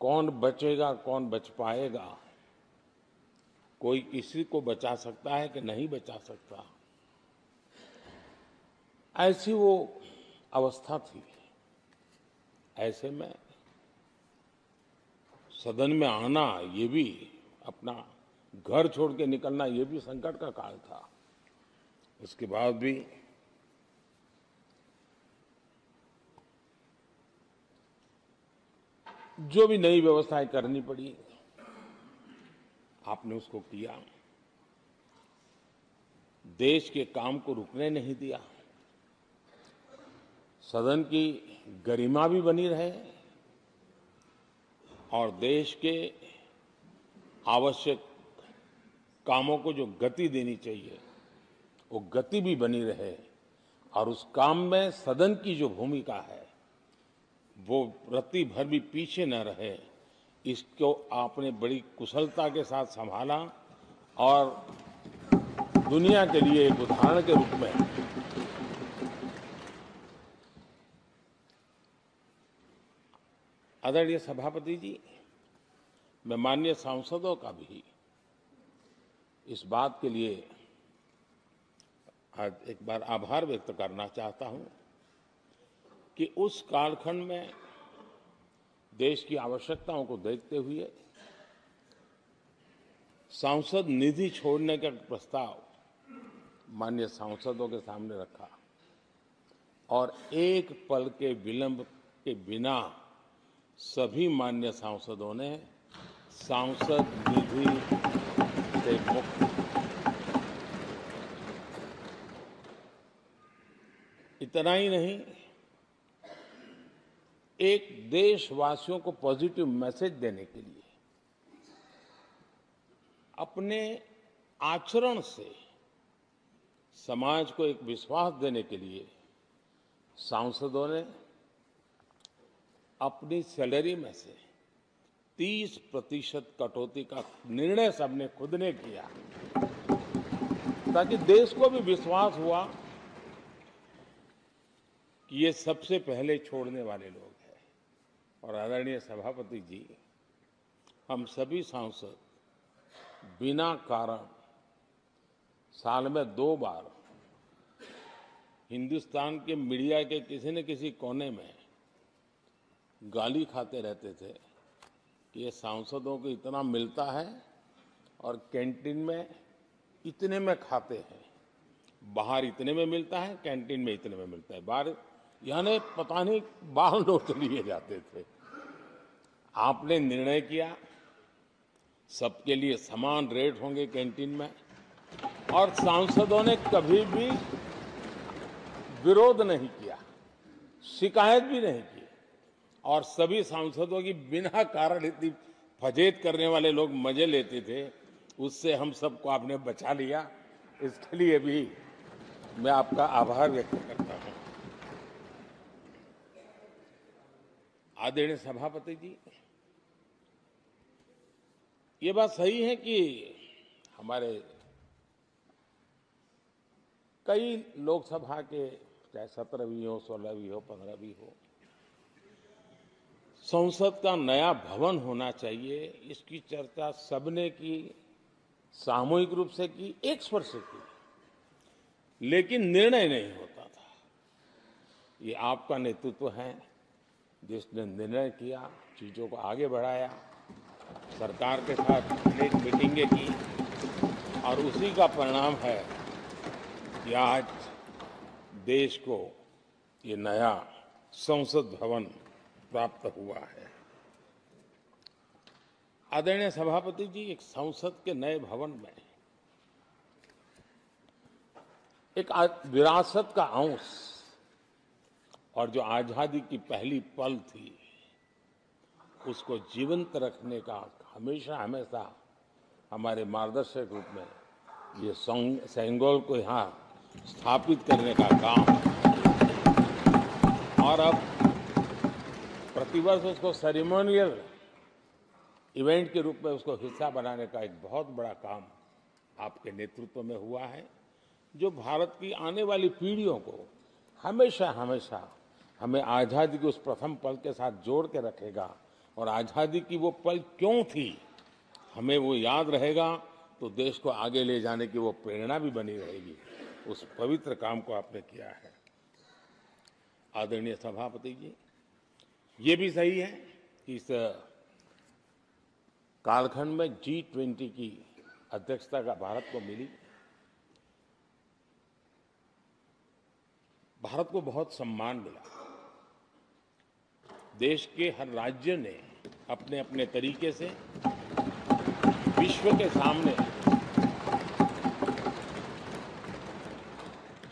कौन बचेगा, कौन बच पाएगा, कोई किसी को बचा सकता है कि नहीं बचा सकता, ऐसी वो अवस्था थी। ऐसे में सदन में आना, ये भी अपना घर छोड़ के निकलना, ये भी संकट का काल था। उसके बाद भी जो भी नई व्यवस्थाएं करनी पड़ी, आपने उसको किया। देश के काम को रुकने नहीं दिया। सदन की गरिमा भी बनी रहे और देश के आवश्यक कामों को जो गति देनी चाहिए, वो गति भी बनी रहे। और उस काम में सदन की जो भूमिका है, वो रत्ती भर भी पीछे न रहे, इसको आपने बड़ी कुशलता के साथ संभाला और दुनिया के लिए एक उदाहरण के रूप में आदरणीय सभापति जी, मैं माननीय सांसदों का भी इस बात के लिए आज एक बार आभार व्यक्त करना चाहता हूं कि उस कालखंड में देश की आवश्यकताओं को देखते हुए सांसद निधि छोड़ने का प्रस्ताव माननीय सांसदों के सामने रखा और एक पल के विलंब के बिना सभी माननीय सांसदों ने सांसद निधि से मुक्त। इतना ही नहीं, एक देशवासियों को पॉजिटिव मैसेज देने के लिए अपने आचरण से समाज को एक विश्वास देने के लिए सांसदों ने अपनी सैलरी में से 30% कटौती का निर्णय सबने खुद ने किया, ताकि देश को भी विश्वास हुआ कि ये सबसे पहले छोड़ने वाले लोग हैं। और आदरणीय सभापति जी, हम सभी सांसद बिना कारण साल में 2 बार हिंदुस्तान के मीडिया के किसी न किसी कोने में गाली खाते रहते थे कि ये सांसदों को इतना मिलता है और कैंटीन में इतने में खाते हैं, बाहर इतने में मिलता है, कैंटीन में इतने में मिलता है, बाहर यानी पता नहीं बाहर नोट लिए जाते थे। आपने निर्णय किया सबके लिए समान रेट होंगे कैंटीन में, और सांसदों ने कभी भी विरोध नहीं किया, शिकायत भी नहीं की। और सभी सांसदों की बिना कारण इतनी फजेत करने वाले लोग मजे लेते थे, उससे हम सबको आपने बचा लिया। इसके लिए भी मैं आपका आभार व्यक्त करता हूं। आदरणीय सभापति जी, ये बात सही है कि हमारे कई लोकसभा के, चाहे 17वीं हो, 16वीं हो, 15वीं हो, संसद का नया भवन होना चाहिए, इसकी चर्चा सबने की, सामूहिक रूप से की, एक स्वर से की, लेकिन निर्णय नहीं होता था। ये आपका नेतृत्व है जिसने निर्णय किया, चीजों को आगे बढ़ाया, सरकार के साथ अनेक मीटिंगें की, और उसी का परिणाम है कि आज देश को ये नया संसद भवन प्राप्त हुआ है। आदरणीय सभापति जी, एक संसद के नए भवन में एक विरासत का अंश और जो आजादी की पहली पल थी, उसको जीवंत रखने का हमेशा हमेशा हमारे मार्गदर्शक रूप में ये सेंगोल को यहाँ स्थापित करने का काम, और अब प्रतिवर्ष उसको सेरेमोनियल इवेंट के रूप में उसको हिस्सा बनाने का एक बहुत बड़ा काम आपके नेतृत्व में हुआ है, जो भारत की आने वाली पीढ़ियों को हमेशा हमेशा हमें आजादी के उस प्रथम पल के साथ जोड़ के रखेगा और आजादी की वो पल क्यों थी, हमें वो याद रहेगा तो देश को आगे ले जाने की वो प्रेरणा भी बनी रहेगी। उस पवित्र काम को आपने किया है। आदरणीय सभापति जी, ये भी सही है कि इस कालखंड में G20 की अध्यक्षता का भारत को मिली। भारत को बहुत सम्मान मिला। देश के हर राज्य ने अपने अपने तरीके से विश्व के सामने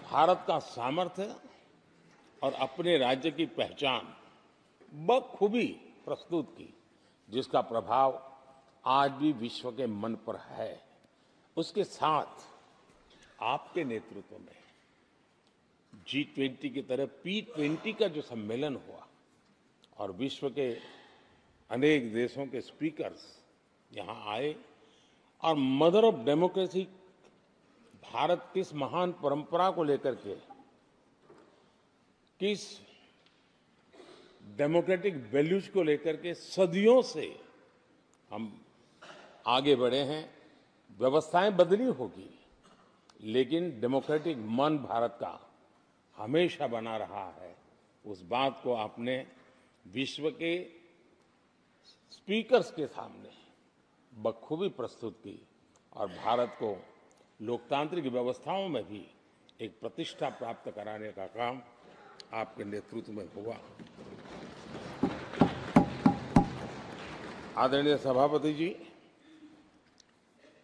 भारत का सामर्थ्य और अपने राज्य की पहचान बखूबी प्रस्तुत की, जिसका प्रभाव आज भी विश्व के मन पर है। उसके साथ आपके नेतृत्व में G20 की तरह P20 का जो सम्मेलन हुआ और विश्व के अनेक देशों के स्पीकर्स यहाँ आए और मदर ऑफ डेमोक्रेसी भारत किस महान परंपरा को लेकर के, किस डेमोक्रेटिक वैल्यूज को लेकर के सदियों से हम आगे बढ़े हैं। व्यवस्थाएं बदली होगी, लेकिन डेमोक्रेटिक मन भारत का हमेशा बना रहा है। उस बात को आपने विश्व के स्पीकर्स के सामने बखूबी प्रस्तुत की और भारत को लोकतांत्रिक व्यवस्थाओं में भी एक प्रतिष्ठा प्राप्त कराने का काम आपके नेतृत्व में हुआ। आदरणीय सभापति जी,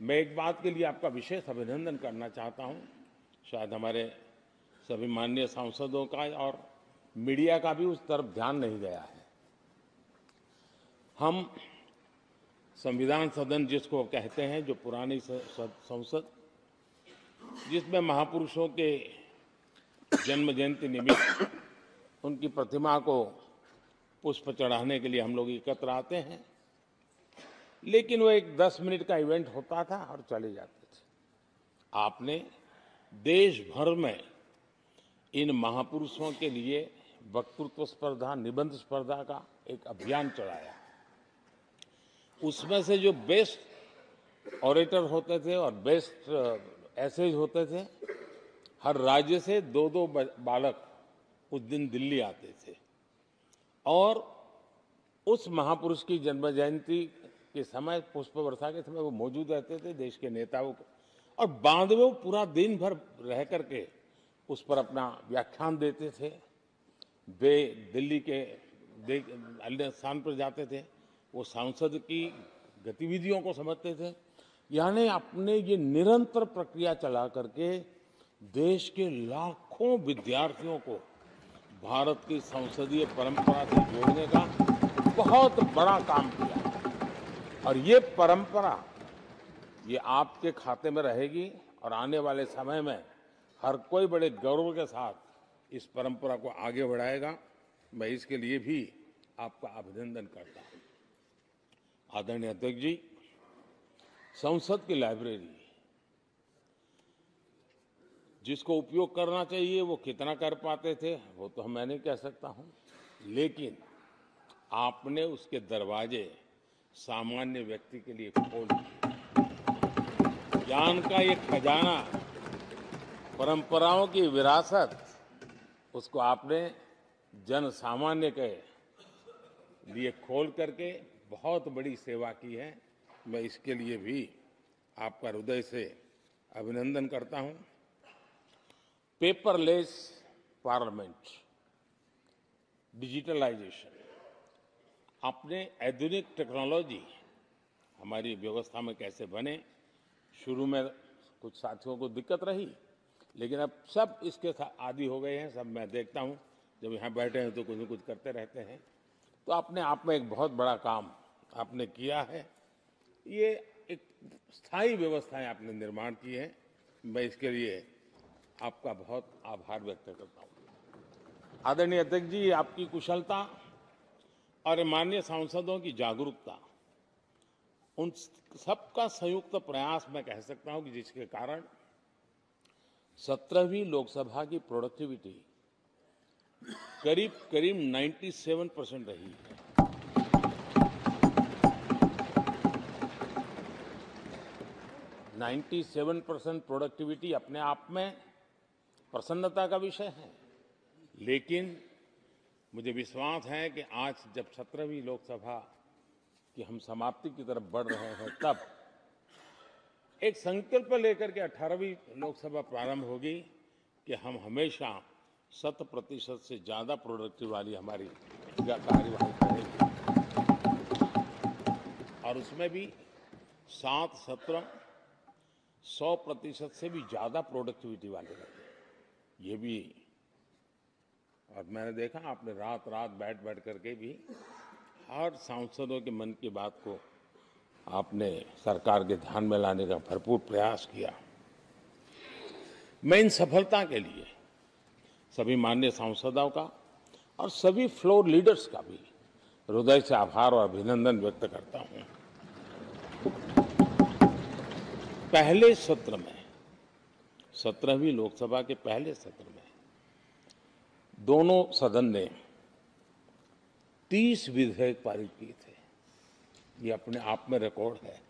मैं एक बात के लिए आपका विशेष अभिनंदन करना चाहता हूं। शायद हमारे सभी माननीय सांसदों का और मीडिया का भी उस तरफ ध्यान नहीं गया है। हम संविधान सदन जिसको कहते हैं, जो पुरानी संसद, जिसमें महापुरुषों के जन्म जयंती निमित्त उनकी प्रतिमा को पुष्प चढ़ाने के लिए हम लोग एकत्र आते हैं, लेकिन वो एक 10 मिनट का इवेंट होता था और चले जाते थे। आपने देश भर में इन महापुरुषों के लिए वक्तृत्व स्पर्धा, निबंध स्पर्धा का एक अभियान चलाया। उसमें से जो बेस्ट ऑरेटर होते थे और बेस्ट एसेज होते थे, हर राज्य से 2-2 बालक उस दिन दिल्ली आते थे और उस महापुरुष की जन्म जयंती के समय, पुष्प वर्षा के समय वो मौजूद रहते थे, देश के नेताओं को, और बाद में वो पूरा दिन भर रह करके उस पर अपना व्याख्यान देते थे। वे दिल्ली के अन्य स्थान पर जाते थे, वो सांसद की गतिविधियों को समझते थे। यानी अपने ये निरंतर प्रक्रिया चला करके देश के लाखों विद्यार्थियों को भारत की संसदीय परंपरा से जोड़ने का बहुत बड़ा काम किया। और ये परंपरा, ये आपके खाते में रहेगी और आने वाले समय में हर कोई बड़े गौरव के साथ इस परंपरा को आगे बढ़ाएगा। मैं इसके लिए भी आपका अभिनंदन करता हूं। आदरणीय अध्यक्ष जी, संसद की लाइब्रेरी जिसको उपयोग करना चाहिए वो कितना कर पाते थे वो तो मैं नहीं कह सकता हूं, लेकिन आपने उसके दरवाजे सामान्य व्यक्ति के लिए खोल दिए। ज्ञान का ये खजाना, परंपराओं की विरासत, उसको आपने जन सामान्य के लिए खोल करके बहुत बड़ी सेवा की है। मैं इसके लिए भी आपका हृदय से अभिनंदन करता हूं। पेपरलेस पार्लियामेंट, डिजिटलाइजेशन, आपने आधुनिक टेक्नोलॉजी हमारी व्यवस्था में कैसे बने। शुरू में कुछ साथियों को दिक्कत रही, लेकिन अब सब इसके आदी हो गए हैं। सब मैं देखता हूं, जब यहाँ बैठे हैं तो कुछ न कुछ करते रहते हैं। तो अपने आप में एक बहुत बड़ा काम आपने किया है। ये एक स्थायी व्यवस्थाएं आपने निर्माण की है। मैं इसके लिए आपका बहुत आभार व्यक्त करता हूं। आदरणीय अध्यक्ष जी, आपकी कुशलता और माननीय सांसदों की जागरूकता, उन सबका संयुक्त प्रयास मैं कह सकता हूं कि जिसके कारण 17वीं लोकसभा की प्रोडक्टिविटी करीब 97% रही है। 97% प्रोडक्टिविटी अपने आप में प्रसन्नता का विषय है, लेकिन मुझे विश्वास है कि आज जब 17वीं लोकसभा की हम समाप्ति की तरफ बढ़ रहे हैं, तब एक संकल्प लेकर के 18वीं लोकसभा प्रारंभ होगी कि हम हमेशा 100% से ज्यादा प्रोडक्टिव वाली हमारी कार्यवाही करेंगे और उसमें भी 7 सत्र 100% से भी ज्यादा प्रोडक्टिविटी वाले रहे। ये भी, और मैंने देखा आपने रात रात बैठ करके भी हर सांसदों के मन की बात को आपने सरकार के ध्यान में लाने का भरपूर प्रयास किया। मैं इन सफलता के लिए सभी माननीय सांसदों का और सभी फ्लोर लीडर्स का भी हृदय से आभार और अभिनंदन व्यक्त करता हूं। पहले सत्र में, 17वीं लोकसभा के पहले सत्र में दोनों सदन ने 30 विधेयक पारित किए थे। ये अपने आप में रिकॉर्ड है।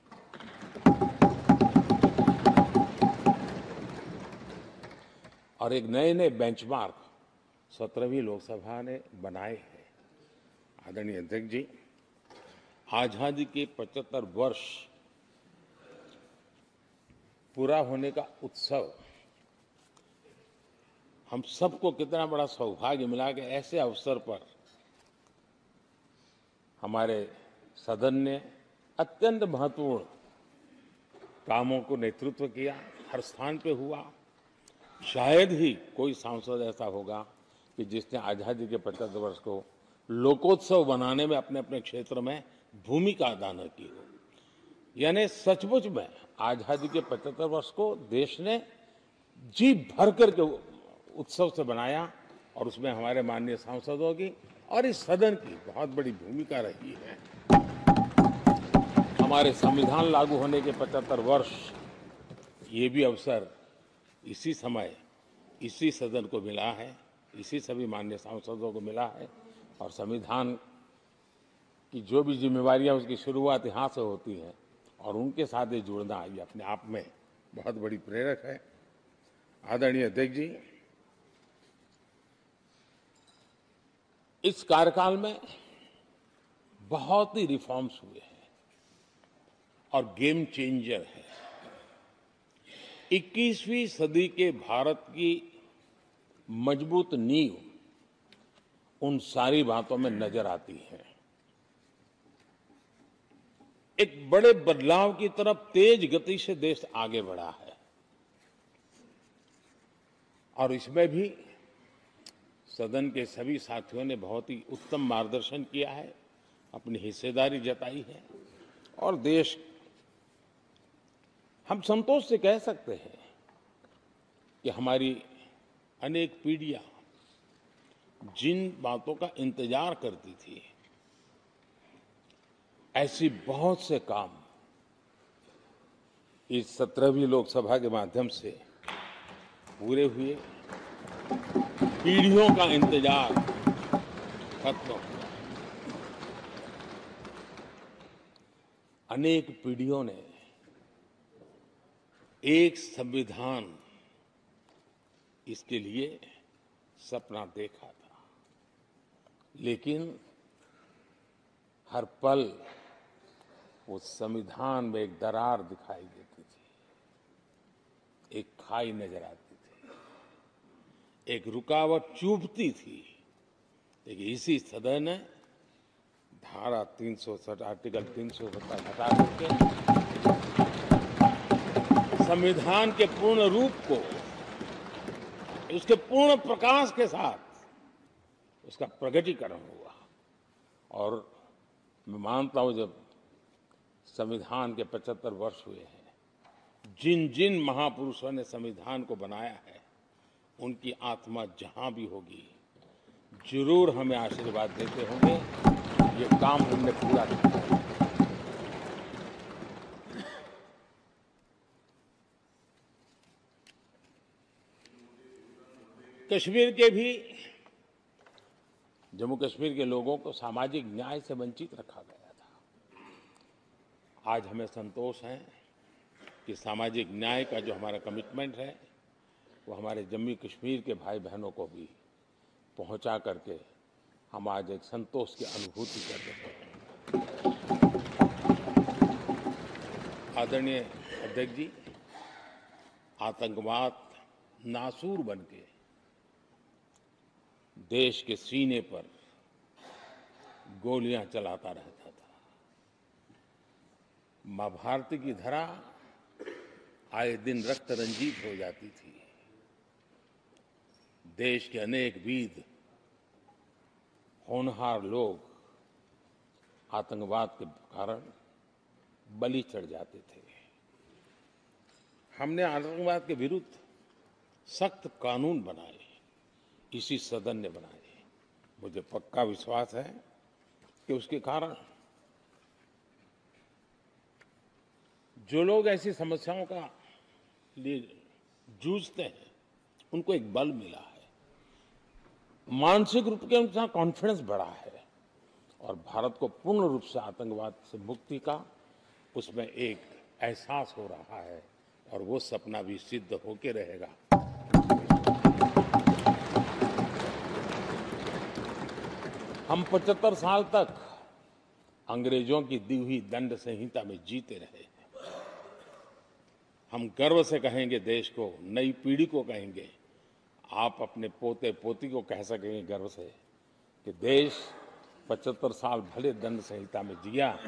और एक नए बेंचमार्क 17वीं लोकसभा ने बनाए हैं। आदरणीय अध्यक्ष जी, आजादी के 75 वर्ष पूरा होने का उत्सव हम सबको कितना बड़ा सौभाग्य मिला कि ऐसे अवसर पर हमारे सदन ने अत्यंत महत्वपूर्ण कामों को नेतृत्व किया। हर स्थान पे हुआ। शायद ही कोई सांसद ऐसा होगा कि जिसने आजादी के 75 वर्ष को लोकोत्सव बनाने में अपने अपने क्षेत्र में भूमिका अदा न की हो। यानी सचमुच में आजादी के 75 वर्ष को देश ने जी भर करके उत्सव से बनाया और उसमें हमारे माननीय सांसदों की और इस सदन की बहुत बड़ी भूमिका रही है। हमारे संविधान लागू होने के 75 वर्ष, ये भी अवसर इसी समय इसी सदन को मिला है, इसी सभी माननीय सांसदों को मिला है। और संविधान की जो भी जिम्मेवारियां उसकी शुरुआत यहाँ से होती है और उनके साथ ये जुड़ना ये अपने आप में बहुत बड़ी प्रेरक है। आदरणीय अध्यक्ष जी, इस कार्यकाल में बहुत ही रिफॉर्म्स हुए हैं और गेम चेंजर है। 21वीं सदी के भारत की मजबूत नींव उन सारी बातों में नजर आती है। एक बड़े बदलाव की तरफ तेज गति से देश आगे बढ़ा है और इसमें भी सदन के सभी साथियों ने बहुत ही उत्तम मार्गदर्शन किया है, अपनी हिस्सेदारी जताई है और देश, हम संतोष से कह सकते हैं कि हमारी अनेक पीढ़ियां जिन बातों का इंतजार करती थी, ऐसी बहुत से काम इस 17वीं लोकसभा के माध्यम से पूरे हुए। पीढ़ियों का इंतजार खत्म हुआ। अनेक पीढ़ियों ने एक संविधान, इसके लिए सपना देखा था, लेकिन हर पल उस संविधान में एक दरार दिखाई देती थी, एक खाई नजर आती थी, एक रुकावट चुभती थी। लेकिन इसी सदन ने धारा 360 आर्टिकल 370 हटा करके संविधान के पूर्ण रूप को, उसके पूर्ण प्रकाश के साथ उसका प्रकटीकरण हुआ। और मैं मानता हूं जब संविधान के 75 वर्ष हुए हैं, जिन जिन महापुरुषों ने संविधान को बनाया है, उनकी आत्मा जहां भी होगी जरूर हमें आशीर्वाद देते होंगे, ये काम हमने पूरा किया है। कश्मीर के भी, जम्मू कश्मीर के लोगों को सामाजिक न्याय से वंचित रखा गया था। आज हमें संतोष है कि सामाजिक न्याय का जो हमारा कमिटमेंट है वो हमारे जम्मू कश्मीर के भाई बहनों को भी पहुंचा करके हम आज एक संतोष की अनुभूति कर रहे हैं। आदरणीय अध्यक्ष जी, आतंकवाद नासूर बनके देश के सीने पर गोलियां चलाता रहता था। मां भारती की धरा आए दिन रक्त रंजित हो जाती थी। देश के अनेक वीर होनहार लोग आतंकवाद के कारण बलि चढ़ जाते थे। हमने आतंकवाद के विरुद्ध सख्त कानून बनाए, इसी सदन ने बनाए। मुझे पक्का विश्वास है कि उसके कारण जो लोग ऐसी समस्याओं का लिए जूझते हैं उनको एक बल मिला है, मानसिक रूप के उनका कॉन्फिडेंस बढ़ा है और भारत को पूर्ण रूप से आतंकवाद से मुक्ति का उसमें एक एहसास हो रहा है और वो सपना भी सिद्ध होके रहेगा। हम 75 साल तक अंग्रेजों की दी हुई दंड संहिता में जीते रहे। हम गर्व से कहेंगे देश को, नई पीढ़ी को कहेंगे, आप अपने पोते पोती को कह सकेंगे गर्व से कि देश 75 साल भले दंड संहिता में जिया,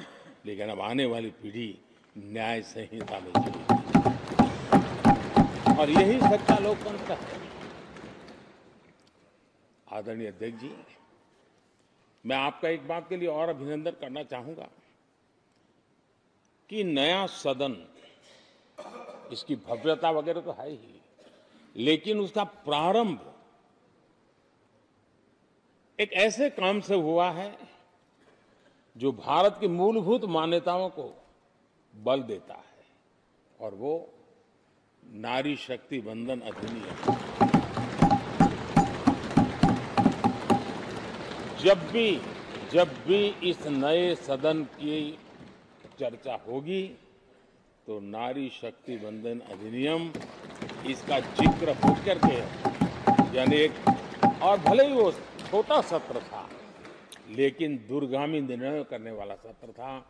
लेकिन अब आने वाली पीढ़ी न्याय संहिता में जिएगी। और यही सच्चा लोकतंत्र है। आदरणीय अध्यक्ष जी, मैं आपका एक बात के लिए और अभिनंदन करना चाहूंगा कि नया सदन, इसकी भव्यता वगैरह तो है ही, लेकिन उसका प्रारंभ एक ऐसे काम से हुआ है जो भारत की मूलभूत मान्यताओं को बल देता है, और वो नारी शक्ति वंदन अधिनियम। जब भी इस नए सदन की चर्चा होगी तो नारी शक्ति वंदन अधिनियम इसका जिक्र होकर के, यानी एक, और भले ही वो छोटा सत्र था लेकिन दूरगामी निर्णय करने वाला सत्र था।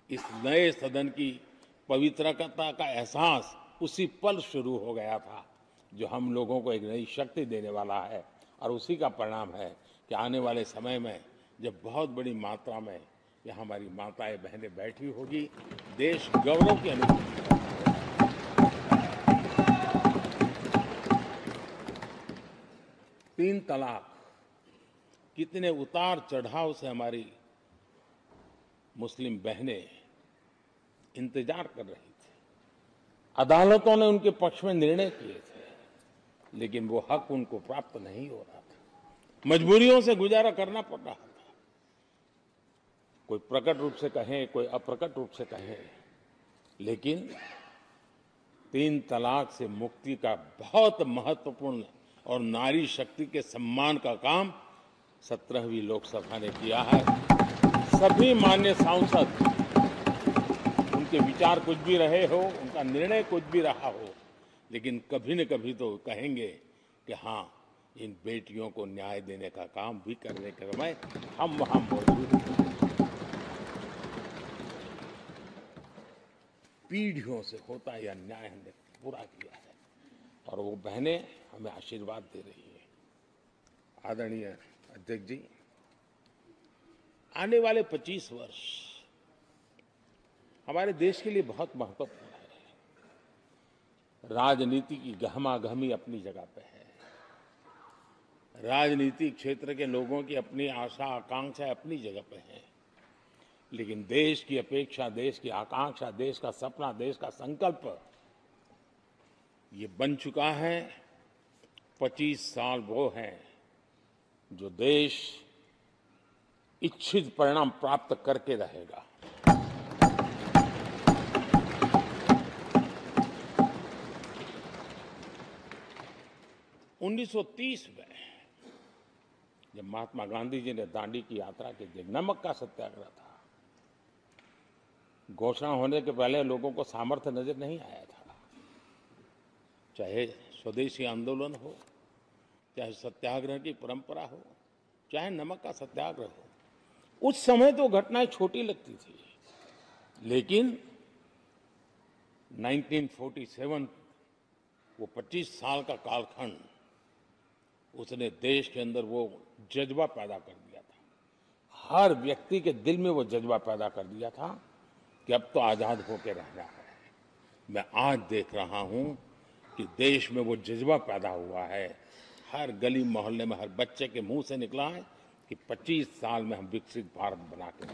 इस नए सदन की पवित्रता का एहसास उसी पल शुरू हो गया था जो हम लोगों को एक नई शक्ति देने वाला है, और उसी का परिणाम है कि आने वाले समय में जब बहुत बड़ी मात्रा में यहाँ हमारी माताएं बहनें बैठी होगी, देश गौरव की अनुभूति करेगा। 3 तलाक कितने उतार चढ़ाव से हमारी मुस्लिम बहनें इंतजार कर रही थी। अदालतों ने उनके पक्ष में निर्णय किए थे, लेकिन वो हक उनको प्राप्त नहीं हो रहा था। मजबूरियों से गुजारा करना पड़ रहा था। कोई प्रकट रूप से कहे, कोई अप्रकट रूप से कहे, लेकिन 3 तलाक से मुक्ति का बहुत महत्वपूर्ण और नारी शक्ति के सम्मान का काम 17वीं लोकसभा ने किया है। सभी मान्य सांसद, उनके विचार कुछ भी रहे हो, उनका निर्णय कुछ भी रहा हो, लेकिन कभी न कभी तो कहेंगे कि हाँ, इन बेटियों को न्याय देने का काम भी करने के समय हम वहां मौजूद हैं। पीढ़ियों से होता यह न्याय हमने पूरा किया है और वो बहनें हमें आशीर्वाद दे रही है। आदरणीय अध्यक्ष जी, आने वाले 25 वर्ष हमारे देश के लिए बहुत महत्वपूर्ण है। राजनीति की गहमागहमी अपनी जगह पे है, राजनीतिक क्षेत्र के लोगों की अपनी आशा आकांक्षा अपनी जगह पे है, लेकिन देश की अपेक्षा, देश की आकांक्षा, देश का सपना, देश का संकल्प ये बन चुका है। 25 साल वो हैं जो देश इच्छित परिणाम प्राप्त करके रहेगा। उन्नीस 1930 में जब महात्मा गांधी जी ने दांडी की यात्रा की थी, नमक का सत्याग्रह था, घोषणा होने के पहले लोगों को सामर्थ्य नजर नहीं आया था, चाहे स्वदेशी आंदोलन हो, चाहे सत्याग्रह की परंपरा हो, चाहे नमक का सत्याग्रह हो। उस समय तो घटनाएं छोटी लगती थी, लेकिन 1947 वो 25 साल का कालखंड, उसने देश के अंदर वो जज्बा पैदा कर दिया था। हर व्यक्ति के दिल में वो जज्बा पैदा कर दिया था कि अब तो आजाद होकर रहना है। मैं आज देख रहा हूं कि देश में वो जज्बा पैदा हुआ है। हर गली मोहल्ले में हर बच्चे के मुंह से निकला है कि 25 साल में हम विकसित भारत बना के,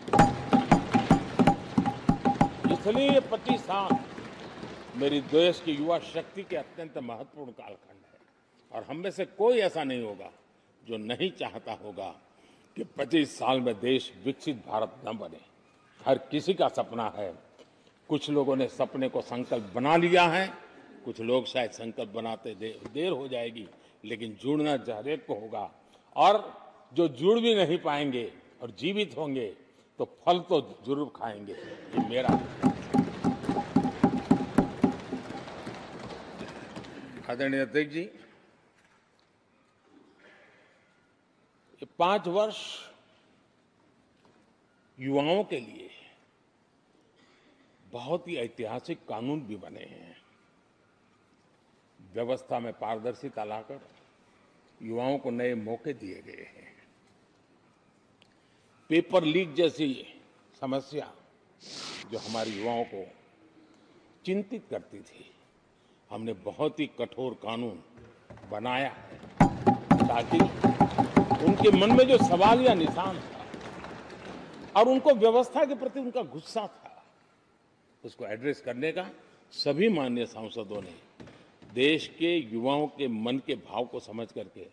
इसलिए ये 25 साल मेरी देश की युवा शक्ति के अत्यंत महत्वपूर्ण कालखंड है। और हम में से कोई ऐसा नहीं होगा जो नहीं चाहता होगा कि 25 साल में देश विकसित भारत न बने। हर किसी का सपना है। कुछ लोगों ने सपने को संकल्प बना लिया है, कुछ लोग शायद संकल्प बनाते देर हो जाएगी, लेकिन जुड़ना हर एक को होगा। और जो जुड़ भी नहीं पाएंगे और जीवित होंगे तो फल तो जरूर खाएंगे। ये मेरा आदरणीय अध्यक्ष जी, ये 5 वर्ष युवाओं के लिए बहुत ही ऐतिहासिक कानून भी बने हैं। व्यवस्था में पारदर्शिता लाकर युवाओं को नए मौके दिए गए हैं। पेपर लीक जैसी समस्या जो हमारे युवाओं को चिंतित करती थी, हमने बहुत ही कठोर कानून बनाया है ताकि उनके मन में जो सवाल या निशान था और उनको व्यवस्था के प्रति उनका गुस्सा था, उसको एड्रेस करने का सभी माननीय सांसदों ने देश के युवाओं के मन के भाव को समझ करके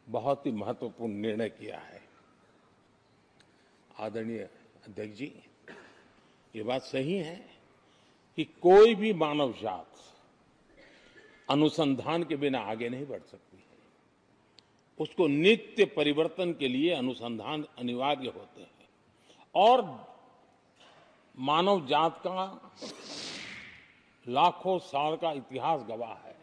बहुत ही महत्वपूर्ण निर्णय किया है। आदरणीय अध्यक्ष जी, ये बात सही है कि कोई भी मानव जात अनुसंधान के बिना आगे नहीं बढ़ सकती है। उसको नित्य परिवर्तन के लिए अनुसंधान अनिवार्य होते हैं। और मानव जात का लाखों साल का इतिहास गवाह है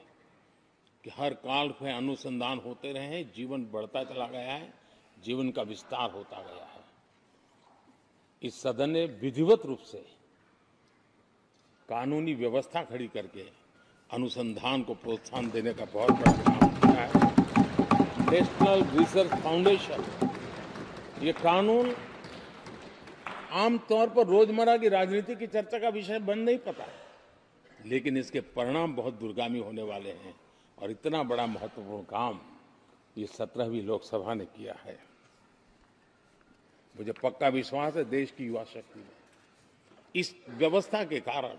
कि हर काल में अनुसंधान होते रहे, जीवन बढ़ता चला गया है, जीवन का विस्तार होता गया है। इस सदन ने विधिवत रूप से कानूनी व्यवस्था खड़ी करके अनुसंधान को प्रोत्साहन देने का बहुत बड़ा काम किया है। नेशनल रिसर्च फाउंडेशन, ये कानून आमतौर पर रोजमर्रा की राजनीति की चर्चा का विषय बन नहीं पाता, लेकिन इसके परिणाम बहुत दूरगामी होने वाले हैं। और इतना बड़ा महत्वपूर्ण काम ये 17वीं लोकसभा ने किया है। मुझे पक्का विश्वास है देश की युवा शक्ति में। इस व्यवस्था के कारण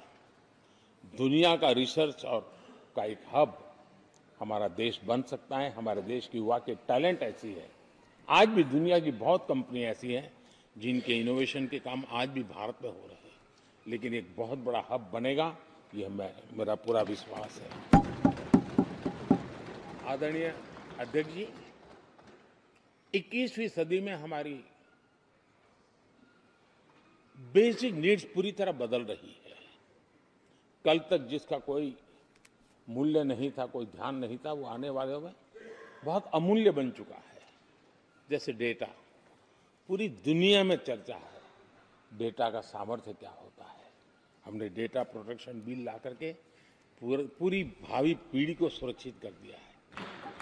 दुनिया का रिसर्च और का एक हब हमारा देश बन सकता है। हमारे देश की युवा के टैलेंट ऐसी है। आज भी दुनिया की बहुत कंपनियां ऐसी हैं जिनके इनोवेशन के काम आज भी भारत में हो रहे हैं, लेकिन एक बहुत बड़ा हब बनेगा, ये मेरा पूरा विश्वास है। आदरणीय अध्यक्ष जी, 21वीं सदी में हमारी बेसिक नीड्स पूरी तरह बदल रही है। कल तक जिसका कोई मूल्य नहीं था, कोई ध्यान नहीं था, वो आने वाले में बहुत अमूल्य बन चुका है। जैसे डेटा, पूरी दुनिया में चर्चा है डेटा का सामर्थ्य क्या होता है। हमने डेटा प्रोटेक्शन बिल ला करके पूरी भावी पीढ़ी को सुरक्षित कर दिया है।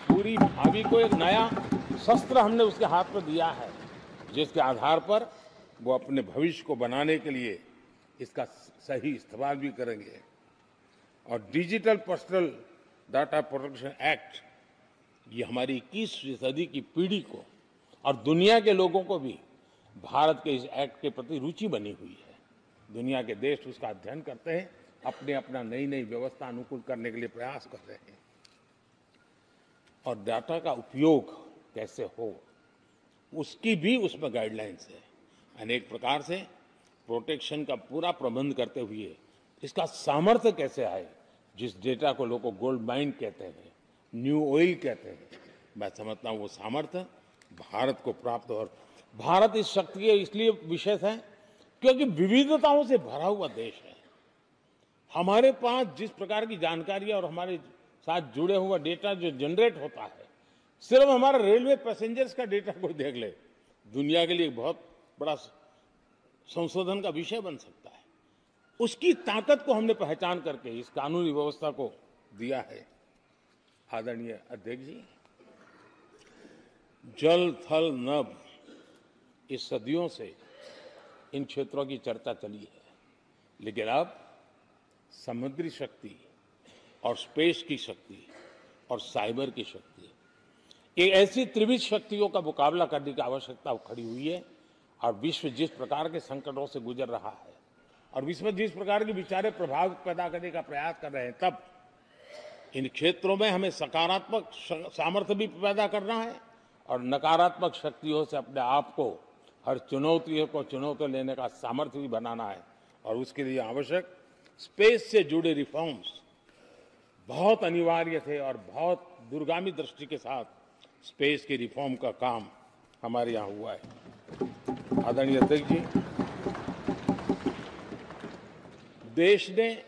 पूरी भावी को एक नया शस्त्र हमने उसके हाथ में दिया है, जिसके आधार पर वो अपने भविष्य को बनाने के लिए इसका सही इस्तेमाल भी करेंगे। और digital personal data protection act, ये हमारी 21वीं सदी की पीढ़ी को और दुनिया के लोगों को भी भारत के इस एक्ट के प्रति रुचि बनी हुई है। दुनिया के देश उसका अध्ययन करते हैं, अपने अपना नई नई व्यवस्था अनुकूल करने के लिए प्रयास कर रहे हैं। और डाटा का उपयोग कैसे हो, उसकी भी उसमें गाइडलाइंस है। अनेक प्रकार से प्रोटेक्शन का पूरा प्रबंध करते हुए इसका सामर्थ्य कैसे आए। जिस डेटा को लोगों को गोल्ड माइन कहते हैं, न्यू ऑयल कहते हैं, मैं समझता हूँ वो सामर्थ्य भारत को प्राप्त हो। और भारत इस शक्ति के इसलिए विशेष है क्योंकि विविधताओं से भरा हुआ देश है। हमारे पास जिस प्रकार की जानकारी और हमारे साथ जुड़े हुआ डेटा जो जनरेट होता है, सिर्फ हमारा रेलवे पैसेंजर्स का डेटा कोई देख ले, दुनिया के लिए एक बहुत बड़ा संशोधन का विषय बन सकता है। उसकी ताकत को हमने पहचान करके इस कानूनी व्यवस्था को दिया है। आदरणीय अध्यक्ष जी, जल थल नभ, इस सदियों से इन क्षेत्रों की चर्चा चली है, लेकिन अब समुद्री शक्ति और स्पेस की शक्ति और साइबर की शक्ति, एक ऐसी त्रिविध शक्तियों का मुकाबला करने की आवश्यकता खड़ी हुई है। और विश्व जिस प्रकार के संकटों से गुजर रहा है और विश्व जिस प्रकार के विचारे प्रभाव पैदा करने का प्रयास कर रहे हैं, तब इन क्षेत्रों में हमें सकारात्मक सामर्थ्य भी पैदा करना है और नकारात्मक शक्तियों से अपने आप को, हर चुनौतियों को चुनौती लेने का सामर्थ्य भी बनाना है। और उसके लिए आवश्यक स्पेस से जुड़े रिफॉर्म्स बहुत अनिवार्य थे और बहुत दूरगामी दृष्टि के साथ स्पेस के रिफॉर्म का काम हमारे यहाँ हुआ है। आदरणीय अध्यक्ष जी, देश ने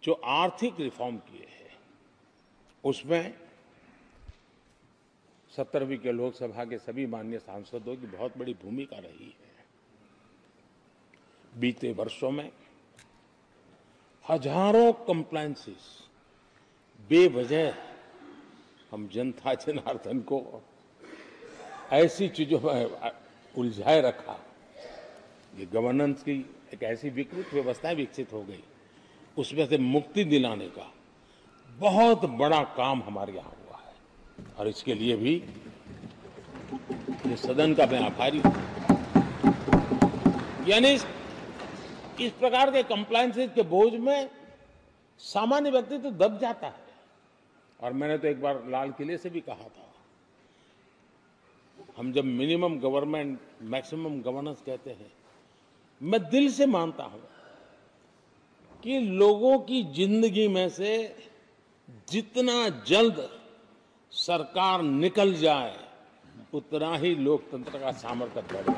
जो आर्थिक रिफॉर्म किए हैं उसमें 17वीं के लोकसभा के सभी माननीय सांसदों की बहुत बड़ी भूमिका रही है। बीते वर्षों में हजारों कंप्लायंसेस बेवजह हम जनता जनार्दन को ऐसी चीजों में उलझाए रखा। ये गवर्नेंस की एक ऐसी विकृत व्यवस्था विकसित हो गई, उसमें से मुक्ति दिलाने का बहुत बड़ा काम हमारे यहाँ हुआ है और इसके लिए भी ये सदन का मैं आभारी हूं। यानी इस प्रकार के कंप्लायंसेस के बोझ में सामान्य व्यक्ति तो दब जाता है। और मैंने तो एक बार लाल किले से भी कहा था, हम जब मिनिमम गवर्नमेंट मैक्सिमम गवर्नेंस कहते हैं, मैं दिल से मानता हूं कि लोगों की जिंदगी में से जितना जल्द सरकार निकल जाए उतना ही लोकतंत्र का सामर्थ्य बढ़ेगा।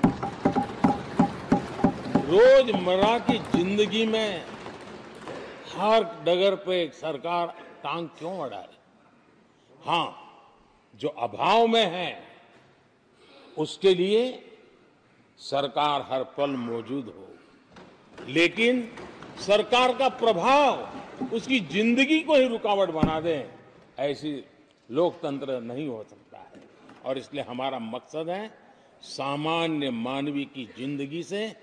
रोजमर्रा की जिंदगी में हर डगर पे सरकार टांग क्यों अड़ाए? हां, जो अभाव में है उसके लिए सरकार हर पल मौजूद हो, लेकिन सरकार का प्रभाव उसकी जिंदगी को ही रुकावट बना दे, ऐसी लोकतंत्र नहीं हो सकता है। और इसलिए हमारा मकसद है सामान्य मानवी की जिंदगी से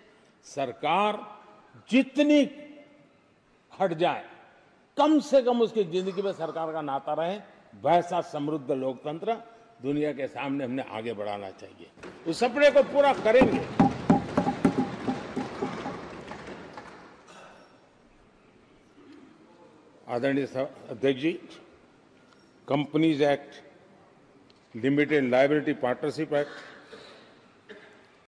सरकार जितनी हट जाए, कम से कम उसकी जिंदगी में सरकार का नाता रहे, वैसा समृद्ध लोकतंत्र दुनिया के सामने हमने आगे बढ़ाना चाहिए। उस सपने को पूरा करेंगे। आदरणीय अध्यक्ष जी, companies act, limited liability partnership act,